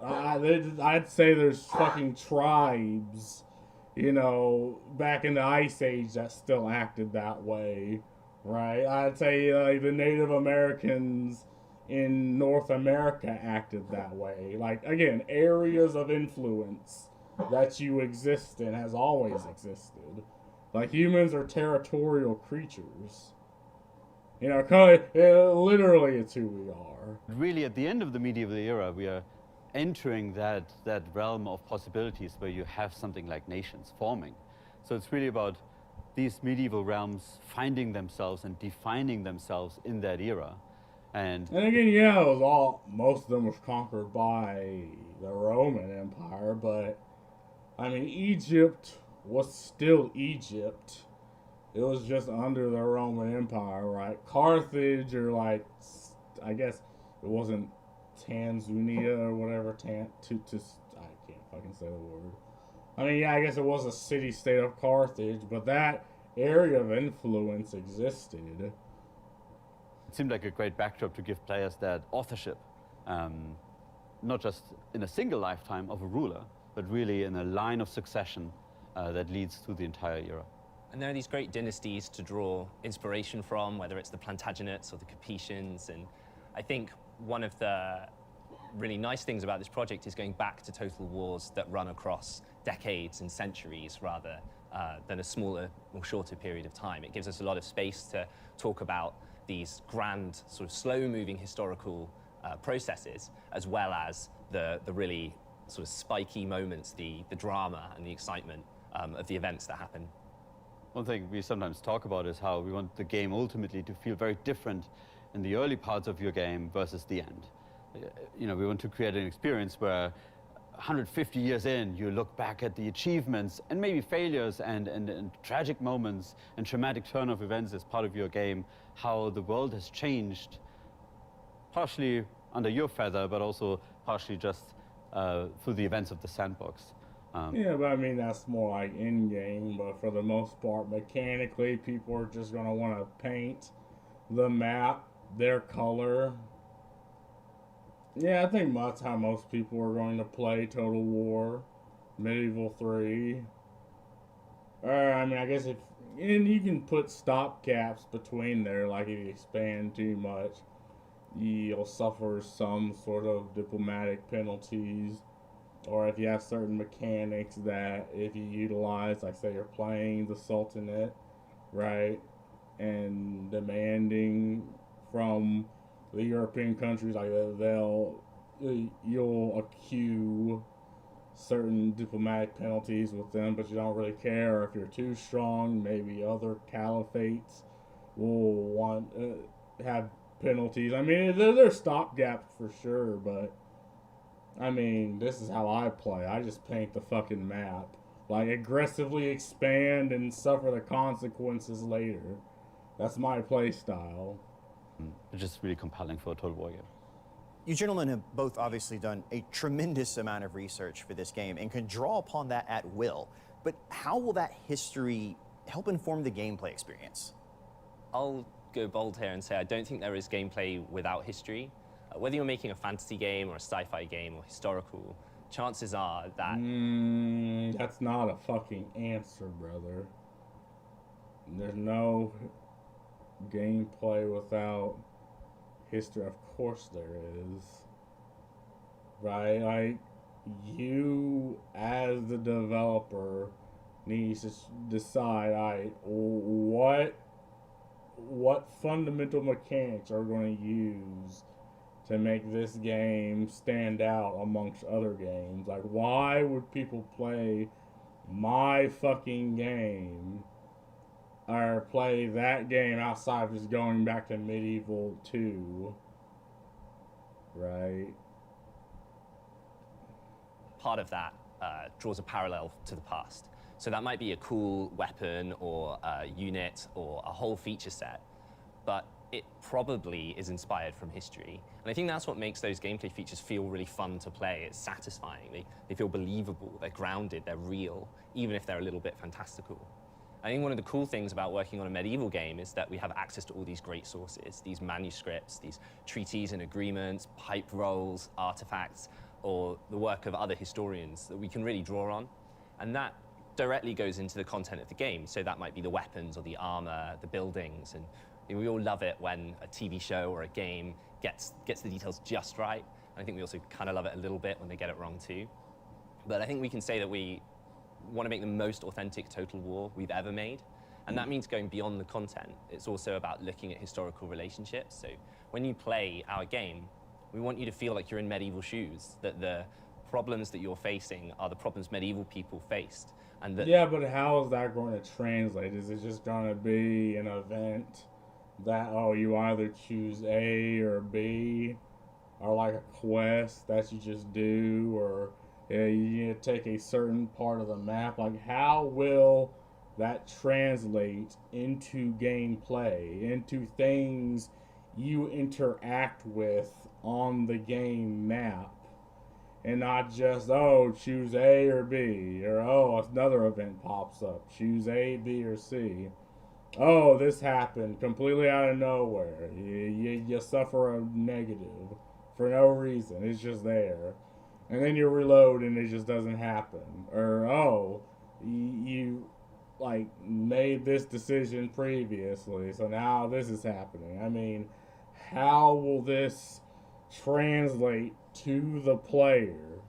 I'd say there's fucking tribes, you know, back in the Ice Age that still acted that way, right? I'd say, like, the Native Americans in North America acted that way. Like, again, areas of influence that you exist in has always existed. Like, humans are territorial creatures. You know, literally it's who we are. Really, at the end of the medieval era, we are entering that realm of possibilities where you have something like nations forming. So it's really about these medieval realms finding themselves and defining themselves in that era. And again, yeah, it was all, most of them was conquered by the Roman Empire, but I mean, Egypt was still Egypt. It was just under the Roman Empire, right? Carthage, or like, I guess it wasn't Tanzania or whatever, I can't fucking say the word. I mean, yeah, I guess it was a city-state of Carthage, but that area of influence existed. It seemed like a great backdrop to give players that authorship, not just in a single lifetime of a ruler, but really in a line of succession that leads through the entire era. And there are these great dynasties to draw inspiration from, whether it's the Plantagenets or the Capetians. And I think one of the really nice things about this project is going back to total wars that run across decades and centuries rather than a smaller or shorter period of time. It gives us a lot of space to talk about these grand, sort of slow-moving historical processes, as well as the really sort of spiky moments, the drama and the excitement of the events that happen. One thing we sometimes talk about is how we want the game ultimately to feel very different in the early parts of your game versus the end. You know, we want to create an experience where 150 years in, you look back at the achievements and maybe failures and tragic moments and traumatic turn of events as part of your game, how the world has changed, partially under your feather, but also partially just through the events of the sandbox. Yeah, but I mean, that's more like in-game, but for the most part, mechanically, people are just going to want to paint the map, their color. Yeah, I think that's how most people are going to play Total War, Medieval 3. I mean, I guess and you can put stopgaps between there, like if you expand too much, you'll suffer some sort of diplomatic penalties. Or if you have certain mechanics that if you utilize, like say you're playing the Sultanate, right, and demanding from the European countries, like you'll accrue certain diplomatic penalties with them, but you don't really care. If you're too strong, maybe other caliphates will want have penalties. I mean, there's stopgaps for sure, but I mean, this is how I play. I just paint the fucking map. Like, aggressively expand and suffer the consequences later. That's my play style. It's just really compelling for a Total War game. You gentlemen have both obviously done a tremendous amount of research for this game and can draw upon that at will. But how will that history help inform the gameplay experience? I'll go bold here and say I don't think there is gameplay without history. Whether you're making a fantasy game or a sci-fi game or historical, chances are that... That's not a fucking answer, brother. There's no gameplay without history. Of course there is. Right? Like, you as the developer needs to decide, alright, what fundamental mechanics are going to use to make this game stand out amongst other games. Like, why would people play my fucking game or play that game outside of just going back to Medieval 2? Right? Part of that draws a parallel to the past. So that might be a cool weapon or a unit or a whole feature set, but it probably is inspired from history. And I think that's what makes those gameplay features feel really fun to play. It's satisfying. They feel believable, they're grounded, they're real, even if they're a little bit fantastical. I think one of the cool things about working on a medieval game is that we have access to all these great sources, these manuscripts, these treaties and agreements, pipe rolls, artifacts, or the work of other historians that we can really draw on. And that directly goes into the content of the game. So that might be the weapons or the armor, the buildings, and we all love it when a TV show or a game gets the details just right. And I think we also kind of love it a little bit when they get it wrong too. But I think we can say that we want to make the most authentic Total War we've ever made. And that means going beyond the content. It's also about looking at historical relationships. So when you play our game, we want you to feel like you're in medieval shoes, that the problems that you're facing are the problems medieval people faced. And that yeah, but how is that going to translate? Is it just going to be an event that, oh, you either choose A or B, or like a quest that you just do, or you need to take a certain part of the map? Like, how will that translate into gameplay, into things you interact with on the game map, and not just, oh, choose A or B, or oh, another event pops up, choose A, B, or C. Oh, this happened completely out of nowhere. You suffer a negative for no reason. It's just there. And then you reload and it just doesn't happen. Or, oh, you like made this decision previously, so now this is happening. I mean, how will this translate to the player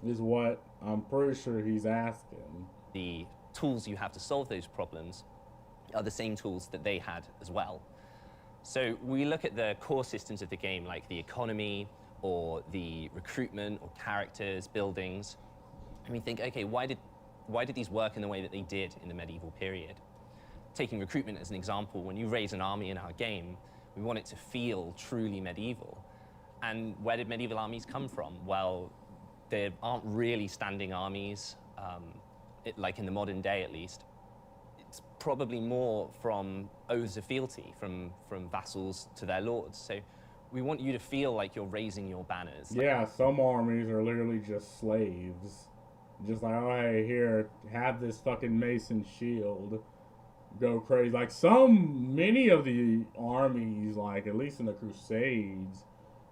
is what I'm pretty sure he's asking. The tools you have to solve those problems are the same tools that they had as well. So we look at the core systems of the game, like the economy or the recruitment or characters, buildings, and we think, okay, why did these work in the way that they did in the medieval period? Taking recruitment as an example, when you raise an army in our game, we want it to feel truly medieval. And where did medieval armies come from? Well, there aren't really standing armies, like in the modern day at least. It's probably more from oaths of fealty, from vassals to their lords. So we want you to feel like you're raising your banners. Yeah, some armies are literally just slaves. Just like, oh, hey, here, have this fucking mason shield. Go crazy. Like, many of the armies, like, at least in the Crusades,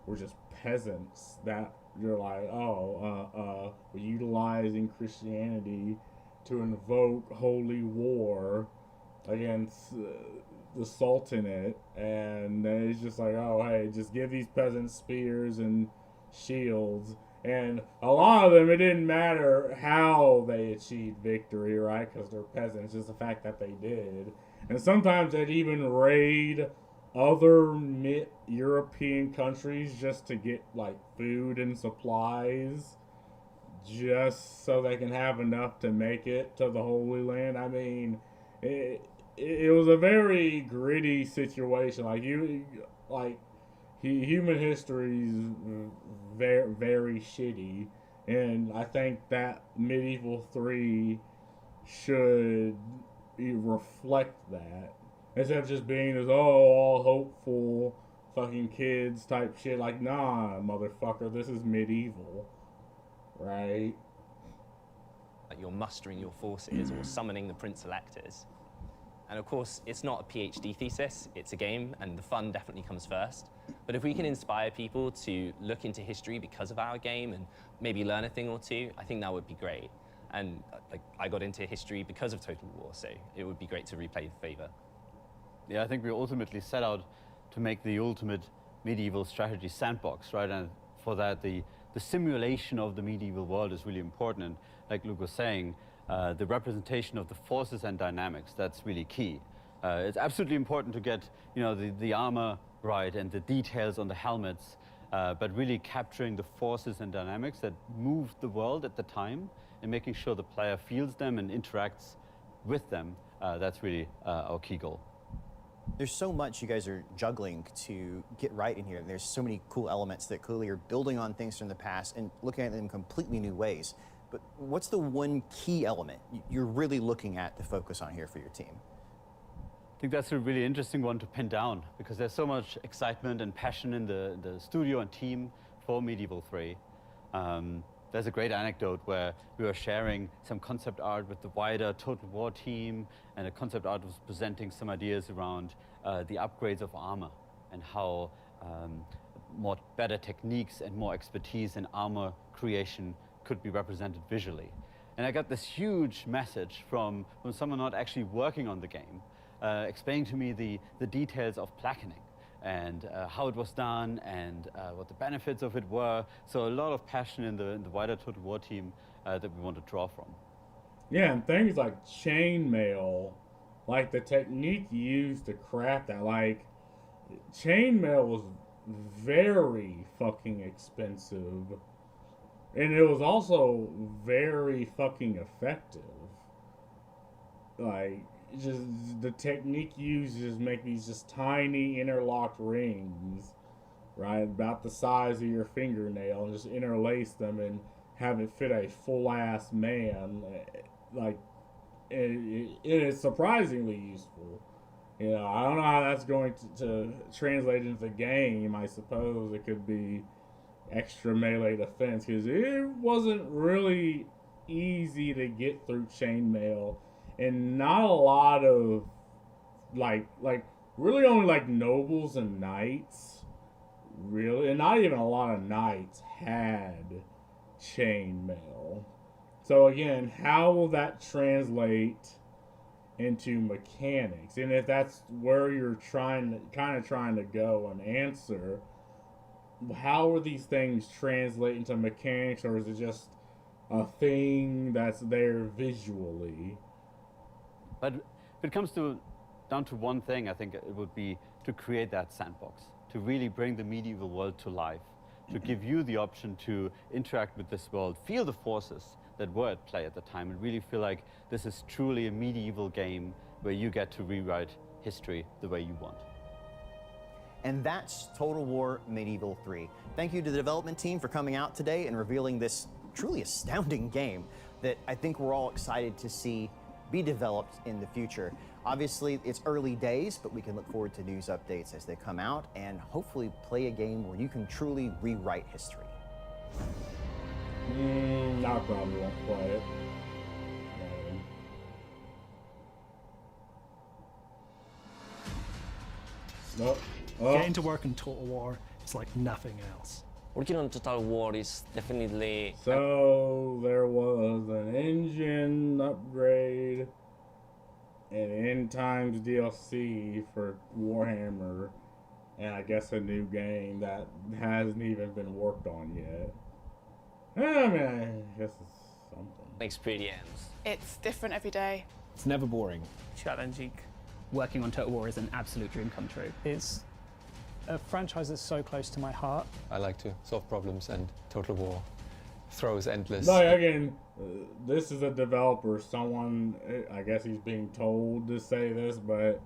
were just peasants that you're like, oh, we're utilizing Christianity to invoke holy war against the Sultanate, and it's just like, oh, hey, just give these peasants spears and shields. And a lot of them, it didn't matter how they achieved victory, right? Because they're peasants, just the fact that they did. And sometimes they'd even raid other European countries just to get, like, food and supplies, just so they can have enough to make it to the Holy Land. I mean, it was a very gritty situation. Human history is very, very shitty, and I think that Medieval 3 should reflect that, instead of just being this, all hopeful fucking kids type shit. Like, nah, motherfucker, this is medieval, right? Like you're mustering your forces or summoning the prince electors. And of course, it's not a PhD thesis, it's a game, and the fun definitely comes first. But if we can inspire people to look into history because of our game and maybe learn a thing or two, I think that would be great. And like, I got into history because of Total War, so it would be great to replay the favor. Yeah, I think we ultimately set out to make the ultimate medieval strategy sandbox, right? And for that, the simulation of the medieval world is really important. And like Luke was saying, the representation of the forces and dynamics, that's really key. It's absolutely important to get, you know, the armor right and the details on the helmets, but really capturing the forces and dynamics that moved the world at the time and making sure the player feels them and interacts with them. That's really our key goal. There's so much you guys are juggling to get right in here. There's so many cool elements that clearly are building on things from the past and looking at them in completely new ways. But what's the one key element you're really looking at to focus on here for your team? I think that's a really interesting one to pin down because there's so much excitement and passion in the studio and team for Medieval 3. There's a great anecdote where we were sharing some concept art with the wider Total War team, and the concept art was presenting some ideas around the upgrades of armor and how more better techniques and more expertise in armor creation could be represented visually. And I got this huge message from someone not actually working on the game, explaining to me the details of placketing and how it was done and what the benefits of it were. So a lot of passion in the wider Total War team that we want to draw from. Yeah, and things like chainmail, like the technique used to craft that, like chainmail was very fucking expensive. And it was also very fucking effective. Like, just the technique used is make these just tiny interlocked rings, right, about the size of your fingernail, and just interlace them and have it fit a full-ass man. Like, it is surprisingly useful. You know, I don't know how that's going to translate into the game. I suppose it could be extra melee defense, because it wasn't really easy to get through chainmail, and not a lot of like really only like nobles and knights, really, and not even a lot of knights had chainmail. So again, how will that translate into mechanics? And if that's where you're trying to go and answer, how are these things translate into mechanics, or is it just a thing that's there visually? But if it comes down to one thing, I think it would be to create that sandbox, to really bring the medieval world to life, to give you the option to interact with this world, feel the forces that were at play at the time, and really feel like this is truly a medieval game where you get to rewrite history the way you want. And that's Total War Medieval 3. Thank you to the development team for coming out today and revealing this truly astounding game that I think we're all excited to see be developed in the future. Obviously, it's early days, but we can look forward to news updates as they come out and hopefully play a game where you can truly rewrite history. I probably won't play it. Nope. Getting to work in Total War is like nothing else. Working on Total War is definitely... So there was an engine upgrade and end times DLC for Warhammer, and I guess a new game that hasn't even been worked on yet. I mean, I guess it's something. Experience. It's different every day. It's never boring. Challenging. Working on Total War is an absolute dream come true. It's a franchise that's so close to my heart. I like to solve problems, and Total War throws endless... No, again, this is a developer. Someone, I guess he's being told to say this, but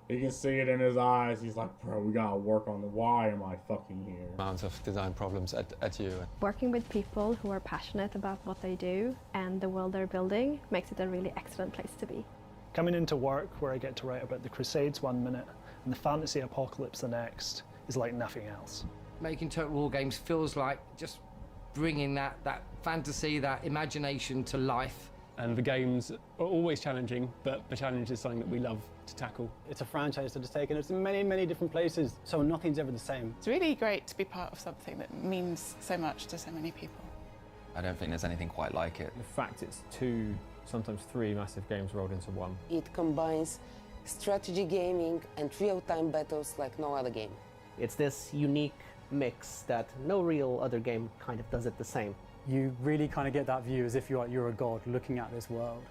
you can see it in his eyes. He's like, bro, we gotta work on why am I fucking here? Amounts of design problems at you. Working with people who are passionate about what they do and the world they're building makes it a really excellent place to be. Coming into work where I get to write about the Crusades one minute and the fantasy apocalypse the next is like nothing else. Making Total War games feels like just bringing that fantasy, that imagination to life And the games are always challenging, but the challenge is something that we love to tackle. It's a franchise that has taken us in many, many different places, so nothing's ever the same. It's really great to be part of something that means so much to so many people. I don't think there's anything quite like it. The fact it's 2, sometimes 3 massive games rolled into one. It combines strategy gaming and real-time battles like no other game. It's this unique mix that no real other game kind of does it the same. You really kind of get that view as if you're a god looking at this world.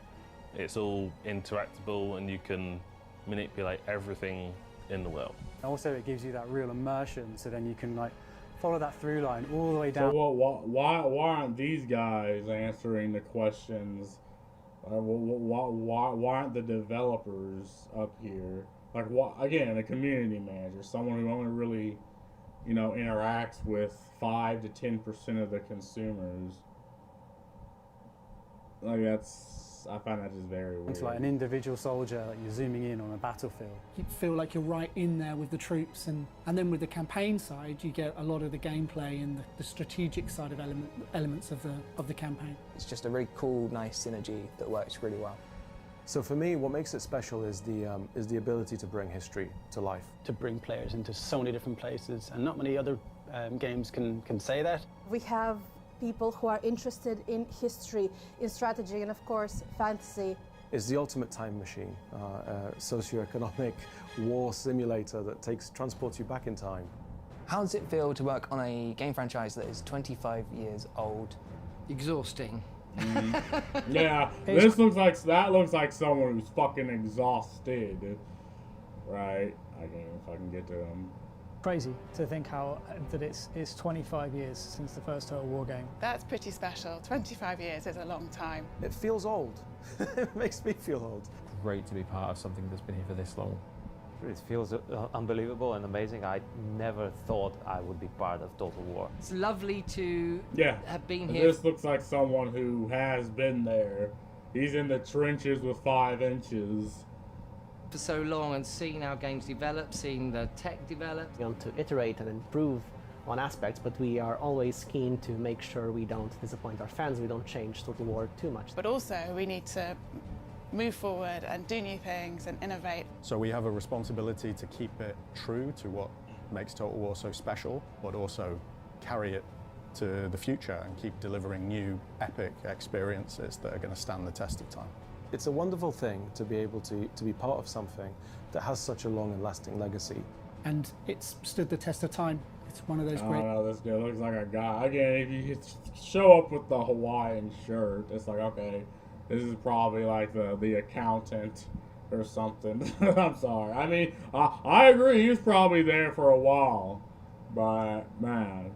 It's all interactable and you can manipulate everything in the world. Also, it gives you that real immersion, so then you can like follow that through line all the way down. So why aren't these guys answering the questions? Why aren't the developers up here? Like, again, a community manager, someone who only really, you know, interacts with 5 to 10% of the consumers. Like, I find that just very weird. It's like an individual soldier, like you're zooming in on a battlefield. You feel like you're right in there with the troops, and then with the campaign side, you get a lot of the gameplay and the strategic side of elements of the campaign. It's just a really cool, nice synergy that works really well. So for me, what makes it special is the ability to bring history to life. To bring players into so many different places, and not many other games can say that. We have people who are interested in history, in strategy, and of course, fantasy. It's the ultimate time machine, a socioeconomic war simulator that transports you back in time. How does it feel to work on a game franchise that is 25 years old? Exhausting. Yeah, that looks like someone who's fucking exhausted. Right? If I can get to them. Crazy to think that it's 25 years since the first Total War game. That's pretty special. 25 years is a long time. It feels old. It makes me feel old. Great to be part of something that's been here for this long. It feels unbelievable and amazing. I never thought I would be part of Total War. It's lovely to have been here. This looks like someone who has been there. He's in the trenches with 5 inches. For so long and seeing our games develop, seeing the tech develop. We want to iterate and improve on aspects, but we are always keen to make sure we don't disappoint our fans, we don't change Total War too much. But also, we need to move forward and do new things and innovate. So we have a responsibility to keep it true to what makes Total War so special, but also carry it to the future and keep delivering new epic experiences that are going to stand the test of time. It's a wonderful thing to be able to be part of something that has such a long and lasting legacy. And it's stood the test of time. It's one of those great... Oh, this guy looks like a guy. Again, if you show up with the Hawaiian shirt, it's like, okay, this is probably like the accountant or something. I'm sorry. I mean, I agree, he was probably there for a while. But, man.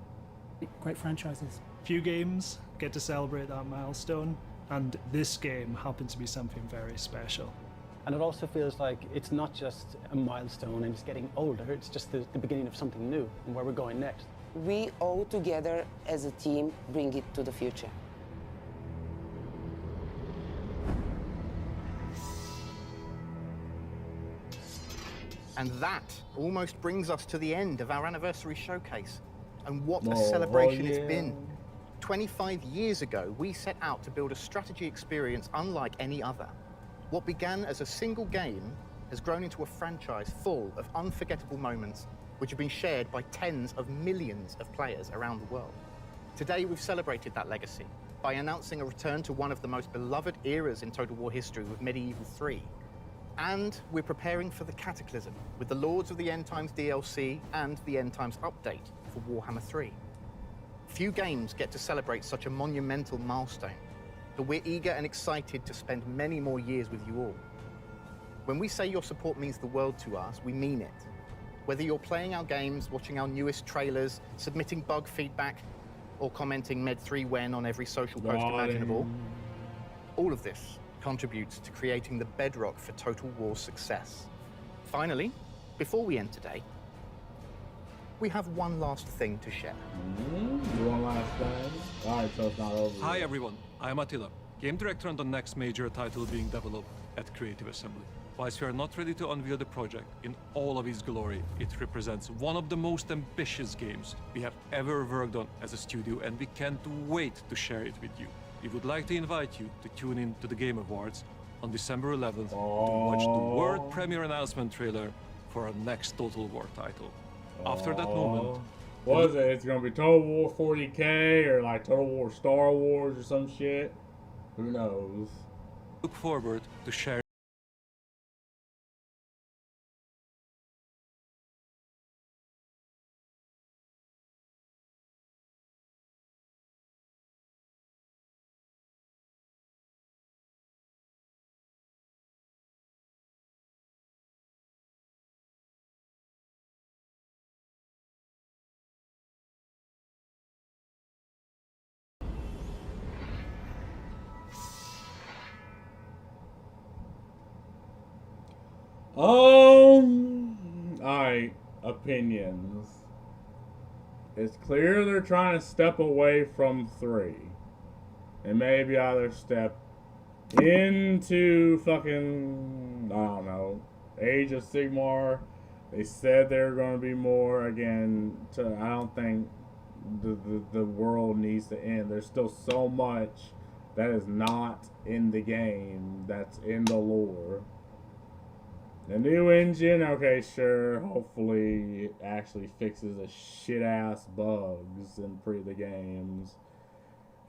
Great franchises. Few games get to celebrate that milestone. And this game happened to be something very special. And it also feels like it's not just a milestone and it's getting older, it's just the beginning of something new and where we're going next. We all together as a team bring it to the future. And that almost brings us to the end of our anniversary showcase. And what a celebration it's been. 25 years ago, we set out to build a strategy experience unlike any other. What began as a single game has grown into a franchise full of unforgettable moments which have been shared by tens of millions of players around the world. Today, we've celebrated that legacy by announcing a return to one of the most beloved eras in Total War history with Medieval 3. And we're preparing for the Cataclysm with the Lords of the End Times DLC and the End Times update for Warhammer 3. Few games get to celebrate such a monumental milestone, but we're eager and excited to spend many more years with you all. When we say your support means the world to us, we mean it. Whether you're playing our games, watching our newest trailers, submitting bug feedback, or commenting Med3 when on every social post imaginable, all of this contributes to creating the bedrock for Total War's success. Finally, before we end today, we have one last thing to share. One last thing? Alright, so it's not over. Hi everyone, I'm Attila, game director on the next major title being developed at Creative Assembly. Whilst we are not ready to unveil the project in all of its glory, it represents one of the most ambitious games we have ever worked on as a studio, and we can't wait to share it with you. we would like to invite you to tune in to the Game Awards on December 11th to watch the world premiere announcement trailer for our next Total War title. After that moment... What is it? It's gonna be Total War 40K or like Total War Star Wars or some shit? Who knows? Look forward to sharing Alright, opinions. It's clear they're trying to step away from 3. And maybe either step into fucking, I don't know, Age of Sigmar. They said there were going to be more. Again, I don't think the world needs to end. There's still so much that is not in the game that's in the lore. The new engine, okay, sure. Hopefully it actually fixes the shit-ass bugs in the games.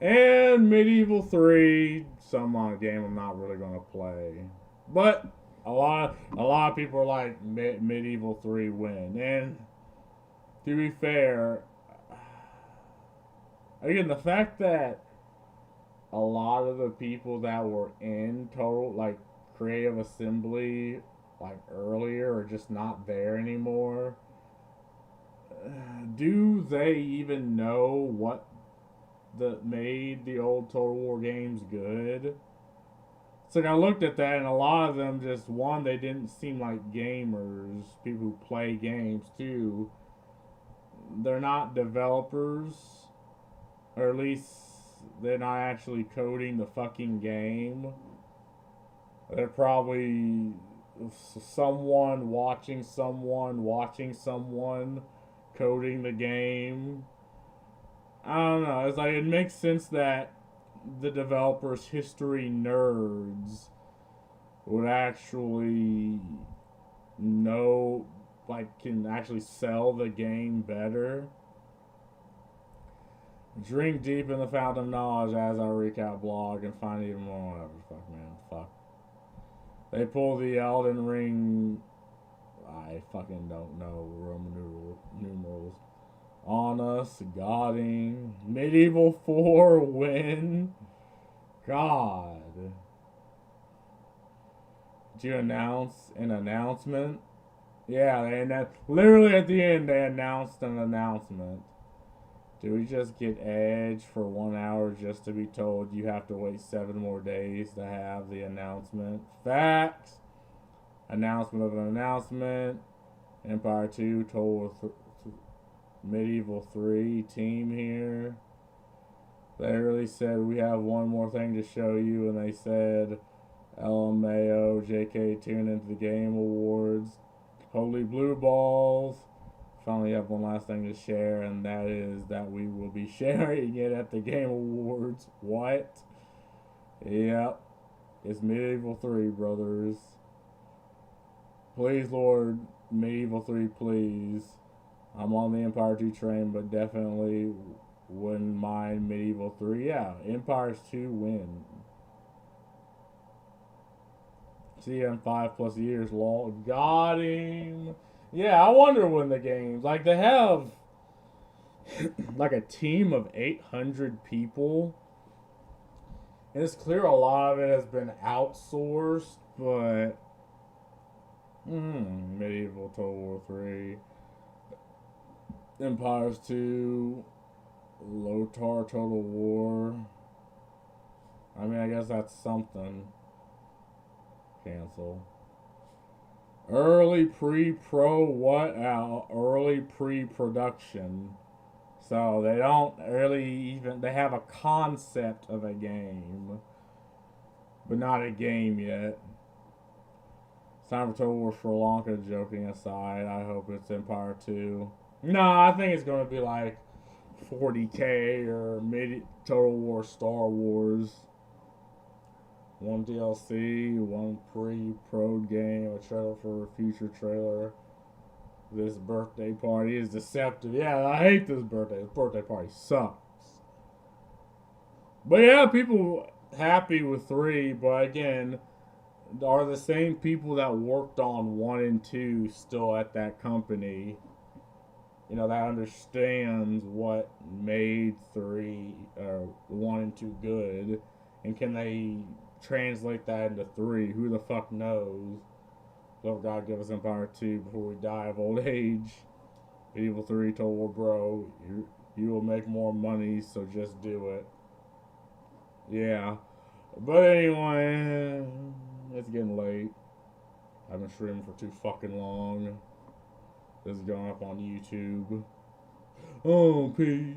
And Medieval 3, some game I'm not really gonna play. But a lot of people are like Medieval 3 win. And to be fair, again, the fact that a lot of the people that were in Total, like Creative Assembly, like earlier, are just not there anymore. Do they even know what made the old Total War games good? So I looked at that, and a lot of them just, one, they didn't seem like gamers, people who play games. Two, they're not developers, or at least they're not actually coding the fucking game. They're probably someone watching someone coding the game. I don't know. It's like, it makes sense that the developers, history nerds, would actually know, like, can actually sell the game better. Drink deep in the fountain of knowledge as I recap blog and find even more. Whatever. Fuck, man. Fuck. They pull the Elden Ring. I fucking don't know Roman numerals on us. Godding. Medieval 4 win. God. Did you announce an announcement? Yeah, literally at the end they announced an announcement. Do we just get Edge for 1 hour just to be told you have to wait 7 more days to have the announcement? Facts. Announcement of an announcement. Empire 2, Total Medieval 3 team here. They really said we have one more thing to show you, and they said LMAO, JK, tune into the Game Awards. Holy Blue Balls. Finally have one last thing to share, and that is that we will be sharing it at the Game Awards. What? Yep. It's Medieval 3, brothers. Please, Lord, Medieval 3, please. I'm on the Empire 2 train, but definitely wouldn't mind Medieval 3. Yeah, Empires 2 win. See you in 5+ years, lol. Got him. Yeah, I wonder when the games, like, they have like a team of 800 people, and it's clear a lot of it has been outsourced, but Medieval Total War 3, Empires 2, Lotar Total War. I mean, I guess that's something. Cancel. Early pre-pro, what? Early pre-production. So they don't really even, they have a concept of a game, but not a game yet. It's time for Total War Sri Lanka, joking aside. I hope it's Empire 2. No, I think it's going to be like $40K or Total War Star Wars. One DLC, one pre-prod game, a trailer for a future trailer. This birthday party is deceptive. Yeah, I hate this birthday. This birthday party sucks. But yeah, people happy with 3, but again, are the same people that worked on 1 and 2 still at that company? You know, that understands what made 3, 1 and 2 good, and can they translate that into 3? Who the fuck knows? So God give us Empire 2 before we die of old age. Evil 3 told War Bro, you will make more money, so just do it. Yeah. But anyway, it's getting late. I've been streaming for too fucking long. This is going up on YouTube. Oh, peace.